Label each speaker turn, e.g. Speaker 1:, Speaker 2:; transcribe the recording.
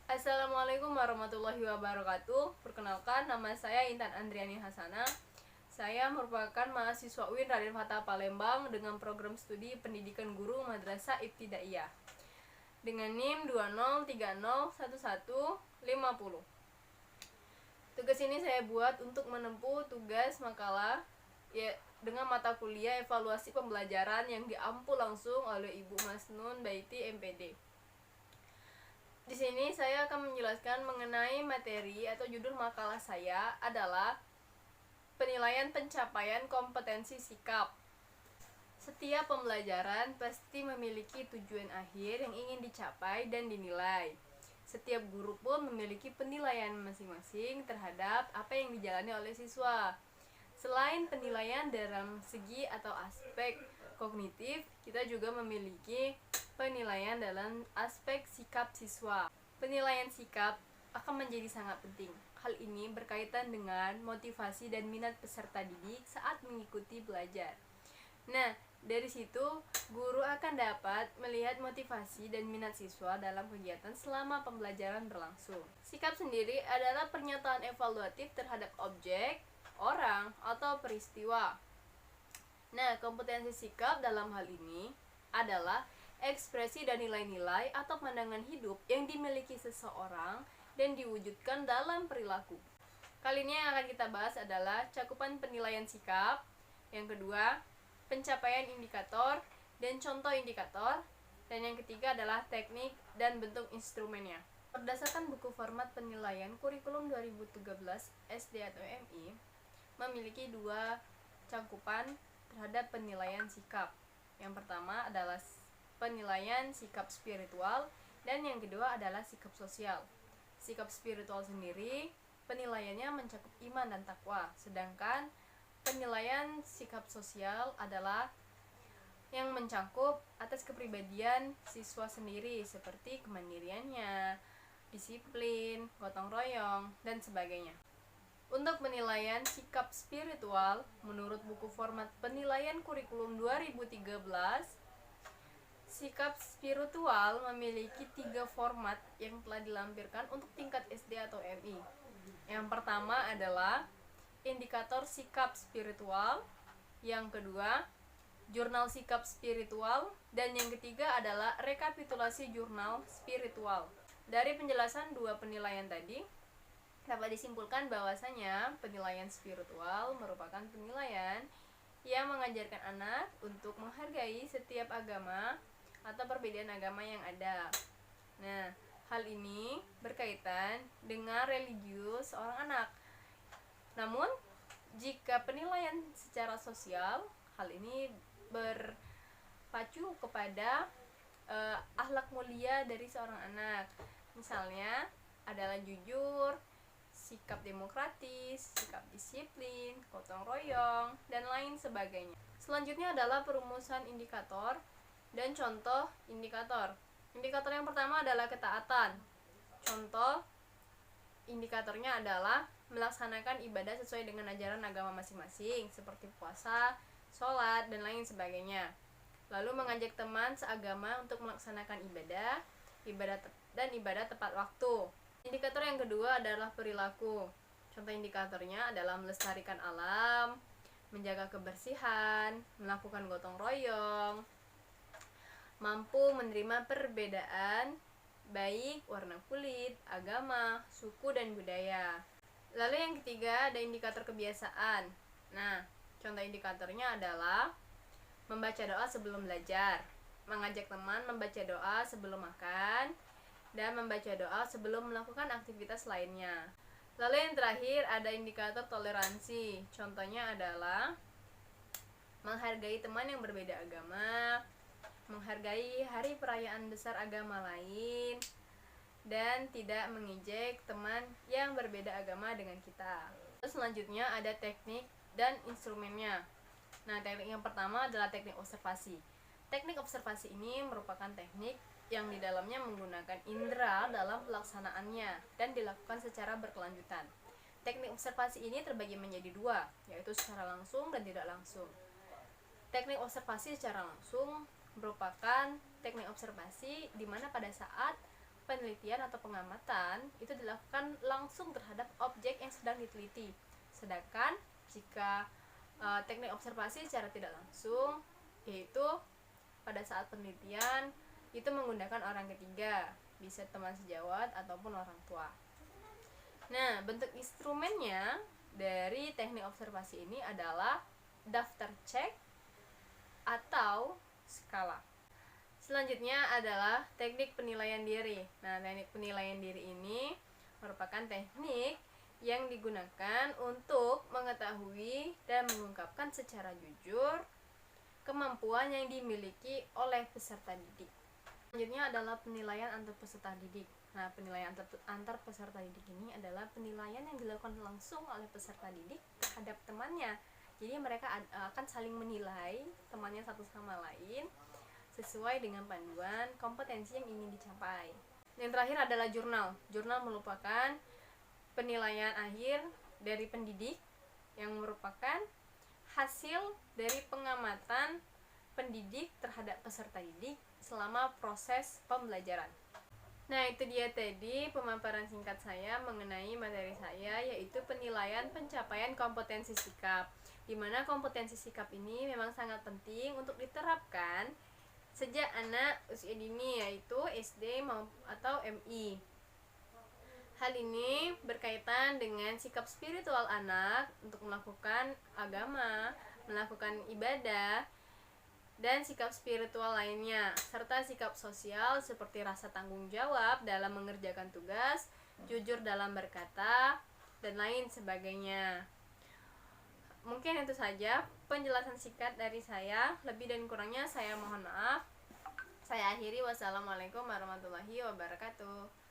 Speaker 1: Assalamualaikum warahmatullahi wabarakatuh. Perkenalkan, nama saya Intan Andriani Hasana. Saya merupakan mahasiswa UIN Raden Fatah Palembang dengan program studi Pendidikan Guru Madrasah Ibtidaiyah dengan NIM 20301150. Tugas ini saya buat untuk menempuh tugas makalah dengan mata kuliah evaluasi pembelajaran yang diampu langsung oleh Ibu Masnun Baiti MPD. Di sini saya akan menjelaskan mengenai materi atau judul makalah saya adalah penilaian pencapaian kompetensi sikap. Setiap pembelajaran pasti memiliki tujuan akhir yang ingin dicapai dan dinilai. Setiap guru pun memiliki penilaian masing-masing terhadap apa yang dijalani oleh siswa. Selain penilaian dalam segi atau aspek kognitif, kita juga memiliki penilaian dalam aspek sikap siswa. Penilaian sikap akan menjadi sangat penting. Hal ini berkaitan dengan motivasi dan minat peserta didik saat mengikuti belajar. Nah, dari situ guru akan dapat melihat motivasi dan minat siswa dalam kegiatan selama pembelajaran berlangsung. Sikap sendiri adalah pernyataan evaluatif terhadap objek, orang, atau peristiwa. Nah, kompetensi sikap dalam hal ini adalah ekspresi dan nilai-nilai atau pandangan hidup yang dimiliki seseorang dan diwujudkan dalam perilaku. Kali ini yang akan kita bahas adalah cakupan penilaian sikap. Yang kedua, pencapaian indikator dan contoh indikator. Dan yang ketiga adalah teknik dan bentuk instrumennya. Berdasarkan buku format penilaian kurikulum 2013 SD atau MI, memiliki dua cakupan terhadap penilaian sikap. Yang pertama adalah penilaian sikap spiritual dan yang kedua adalah sikap sosial. Sikap spiritual sendiri penilaiannya mencakup iman dan takwa, sedangkan penilaian sikap sosial adalah yang mencakup atas kepribadian siswa sendiri seperti kemandiriannya, disiplin, gotong royong, dan sebagainya. Untuk penilaian sikap spiritual, menurut buku format penilaian kurikulum 2013, sikap spiritual memiliki 3 format yang telah dilampirkan untuk tingkat SD atau MI. Yang pertama adalah indikator sikap spiritual, yang kedua jurnal sikap spiritual, dan yang ketiga adalah rekapitulasi jurnal spiritual. Dari penjelasan dua penilaian tadi, dapat disimpulkan bahwasanya penilaian spiritual merupakan penilaian yang mengajarkan anak untuk menghargai setiap agama atau perbedaan agama yang ada. Nah, hal ini berkaitan dengan religius seorang anak. Namun, jika penilaian secara sosial, hal ini berpacu kepada akhlak mulia dari seorang anak. Misalnya adalah jujur, sikap demokratis, sikap disiplin, gotong royong, dan lain sebagainya. Selanjutnya adalah perumusan indikator dan contoh indikator. Indikator yang pertama adalah ketaatan. Contoh indikatornya adalah melaksanakan ibadah sesuai dengan ajaran agama masing-masing seperti puasa, sholat, dan lain sebagainya. Lalu mengajak teman seagama untuk melaksanakan ibadah tepat waktu. Indikator yang kedua adalah perilaku. Contoh indikatornya adalah melestarikan alam, menjaga kebersihan, melakukan gotong royong, mampu menerima perbedaan baik warna kulit, agama, suku, dan budaya. Lalu yang ketiga ada indikator kebiasaan. Nah, contoh indikatornya adalah membaca doa sebelum belajar, mengajak teman membaca doa sebelum makan, dan membaca doa sebelum melakukan aktivitas lainnya. Lalu yang terakhir ada indikator toleransi. Contohnya adalah menghargai teman yang berbeda agama, menghargai hari perayaan besar agama lain, dan tidak mengejek teman yang berbeda agama dengan kita. Terus selanjutnya ada teknik dan instrumennya. Nah, teknik yang pertama adalah teknik observasi. Teknik observasi ini merupakan teknik yang di dalamnya menggunakan indera dalam pelaksanaannya dan dilakukan secara berkelanjutan. Teknik observasi ini terbagi menjadi dua, yaitu secara langsung dan tidak langsung. Teknik observasi secara langsung merupakan teknik observasi di mana pada saat penelitian atau pengamatan itu dilakukan langsung terhadap objek yang sedang diteliti. Sedangkan jika teknik observasi secara tidak langsung, yaitu pada saat penelitian itu menggunakan orang ketiga, bisa teman sejawat ataupun orang tua. Nah, bentuk instrumennya dari teknik observasi ini adalah daftar cek atau skala. Selanjutnya adalah teknik penilaian diri. Nah, teknik penilaian diri ini merupakan teknik yang digunakan untuk mengetahui dan mengungkapkan secara jujur kemampuan yang dimiliki oleh peserta didik. Selanjutnya adalah penilaian antar peserta didik. Nah, penilaian antar peserta didik ini adalah penilaian yang dilakukan langsung oleh peserta didik terhadap temannya. Jadi mereka akan saling menilai temannya satu sama lain sesuai dengan panduan kompetensi yang ingin dicapai. Yang terakhir adalah jurnal. Jurnal merupakan penilaian akhir dari pendidik yang merupakan hasil dari pengamatan pendidik terhadap peserta didik selama proses pembelajaran. Nah, itu dia tadi pemaparan singkat saya mengenai materi saya, yaitu penilaian pencapaian kompetensi sikap, di mana kompetensi sikap ini memang sangat penting untuk diterapkan sejak anak usia dini, yaitu SD atau MI. Hal ini berkaitan dengan sikap spiritual anak untuk melakukan agama, melakukan ibadah, dan sikap spiritual lainnya, serta sikap sosial seperti rasa tanggung jawab dalam mengerjakan tugas, jujur dalam berkata, dan lain sebagainya. Mungkin itu saja penjelasan singkat dari saya. Lebih dan kurangnya saya mohon maaf. Saya akhiri. Wassalamualaikum warahmatullahi wabarakatuh.